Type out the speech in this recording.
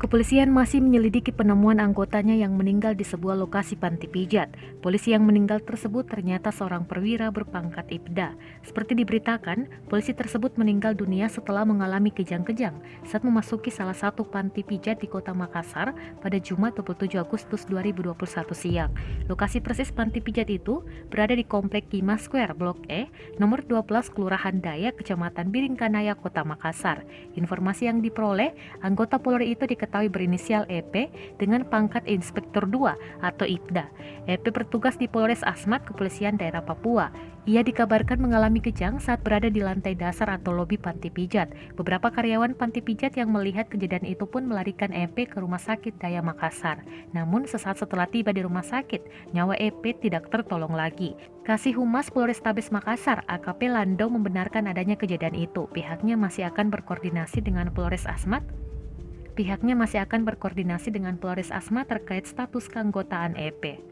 Kepolisian masih menyelidiki penemuan anggotanya yang meninggal di sebuah lokasi panti pijat. Polisi yang meninggal tersebut ternyata seorang perwira berpangkat Ibda. Seperti diberitakan, polisi tersebut meninggal dunia setelah mengalami kejang-kejang saat memasuki salah satu panti pijat di Kota Makassar pada Jumat 27 Agustus 2021 siang. Lokasi persis panti pijat itu berada di Komplek Kima Square, Blok E, nomor 12, Kelurahan Daya, Kecamatan Biringkanaya, Kota Makassar. Informasi yang diperoleh, anggota Polri itu diketahui berinisial EP dengan pangkat Inspektur 2 atau Ibda. EP bertugas di Polres Asmat, Kepolisian Daerah Papua. Ia dikabarkan mengalami kejang saat berada di lantai dasar atau lobi panti pijat. Beberapa karyawan panti pijat yang melihat kejadian itu pun melarikan EP ke Rumah Sakit Daya Makassar. Namun sesaat setelah tiba di rumah sakit, nyawa EP tidak tertolong lagi. Kasih Humas Polrestabes Makassar, AKP Lando, membenarkan adanya kejadian itu. Pihaknya masih akan berkoordinasi dengan Polres Asmat terkait status keanggotaan EP.